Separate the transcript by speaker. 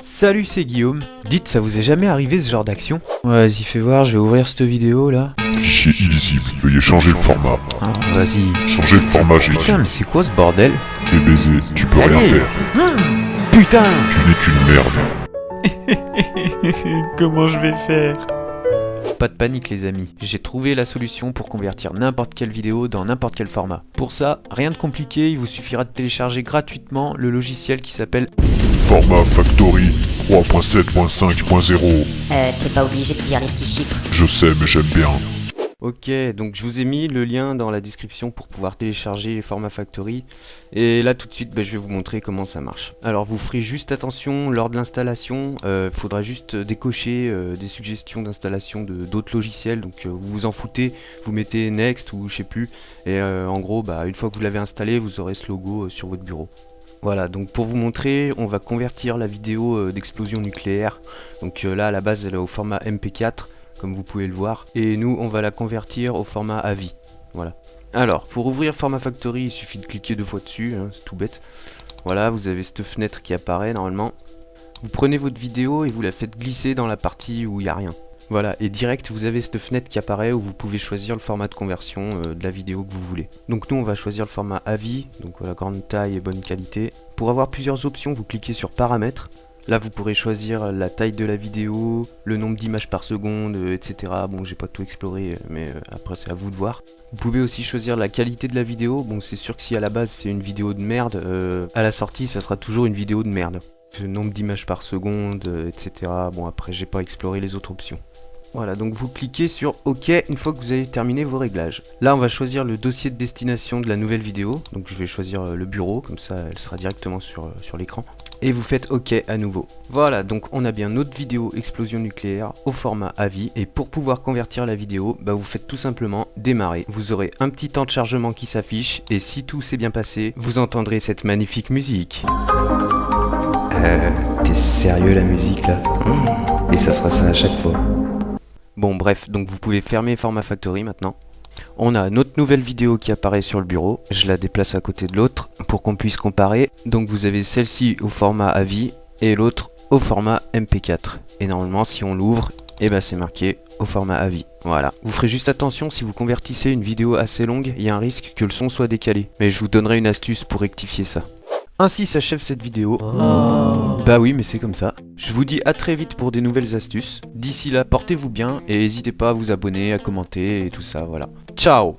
Speaker 1: Salut, c'est Guillaume. Dites, ça vous est jamais arrivé ce genre d'action? Vas-y, fais voir, je vais ouvrir cette vidéo là.
Speaker 2: Fichier illisible, veuillez changer le format.
Speaker 1: Ah, vas-y.
Speaker 2: Changer le format, j'ai
Speaker 1: Putain, mais c'est quoi ce bordel?
Speaker 2: T'es baisé, tu peux rien
Speaker 1: Allez.
Speaker 2: faire.
Speaker 1: Putain.
Speaker 2: Tu n'es qu'une merde.
Speaker 1: Comment je vais faire? Pas de panique les amis, j'ai trouvé la solution pour convertir n'importe quelle vidéo dans n'importe quel format. Pour ça, rien de compliqué, il vous suffira de télécharger gratuitement le logiciel qui s'appelle
Speaker 2: Format Factory 3.7.5.0.
Speaker 3: T'es pas obligé de dire les petits chiffres.
Speaker 2: Je sais, mais j'aime bien.
Speaker 1: Ok, donc je vous ai mis le lien dans la description pour pouvoir télécharger les formats Factory. Et là tout de suite, je vais vous montrer comment ça marche. Alors vous ferez juste attention lors de l'installation, faudra juste décocher des suggestions d'installation d'autres logiciels. Donc vous vous en foutez, vous mettez Next ou je sais plus. Et en gros, une fois que vous l'avez installé, vous aurez ce logo sur votre bureau. Voilà, donc pour vous montrer, on va convertir la vidéo d'explosion nucléaire. Donc là à la base elle est au format MP4. Comme vous pouvez le voir, et nous on va la convertir au format AVI. Voilà. Alors, pour ouvrir Format Factory, il suffit de cliquer 2 fois dessus, hein, c'est tout bête. Voilà, vous avez cette fenêtre qui apparaît normalement. Vous prenez votre vidéo et vous la faites glisser dans la partie où il n'y a rien. Voilà, et direct vous avez cette fenêtre qui apparaît où vous pouvez choisir le format de conversion de la vidéo que vous voulez. Donc nous on va choisir le format AVI, donc voilà, grande taille et bonne qualité. Pour avoir plusieurs options, vous cliquez sur Paramètres. Là vous pourrez choisir la taille de la vidéo, le nombre d'images par seconde, etc. Bon, j'ai pas tout exploré, mais après c'est à vous de voir. Vous pouvez aussi choisir la qualité de la vidéo. Bon, c'est sûr que si à la base c'est une vidéo de merde, à la sortie ça sera toujours une vidéo de merde. Le nombre d'images par seconde, etc. Bon, après j'ai pas exploré les autres options. Voilà, donc vous cliquez sur OK une fois que vous avez terminé vos réglages. Là on va choisir le dossier de destination de la nouvelle vidéo. Donc je vais choisir le bureau, comme ça elle sera directement sur l'écran. Et vous faites OK à nouveau. Voilà, donc on a bien notre vidéo explosion nucléaire au format AVI. Et pour pouvoir convertir la vidéo, vous faites tout simplement démarrer. Vous aurez un petit temps de chargement qui s'affiche. Et si tout s'est bien passé, vous entendrez cette magnifique musique. T'es sérieux la musique là? Et ça sera ça à chaque fois. Bon bref, donc vous pouvez fermer Format Factory maintenant. On a notre nouvelle vidéo qui apparaît sur le bureau, je la déplace à côté de l'autre pour qu'on puisse comparer. Donc vous avez celle-ci au format AVI et l'autre au format MP4. Et normalement si on l'ouvre, c'est marqué au format AVI. Voilà. Vous ferez juste attention, si vous convertissez une vidéo assez longue, il y a un risque que le son soit décalé. Mais je vous donnerai une astuce pour rectifier ça. Ainsi s'achève cette vidéo. Bah oui, mais c'est comme ça. Je vous dis à très vite pour des nouvelles astuces. D'ici là, portez-vous bien et n'hésitez pas à vous abonner, à commenter et tout ça, voilà. Ciao!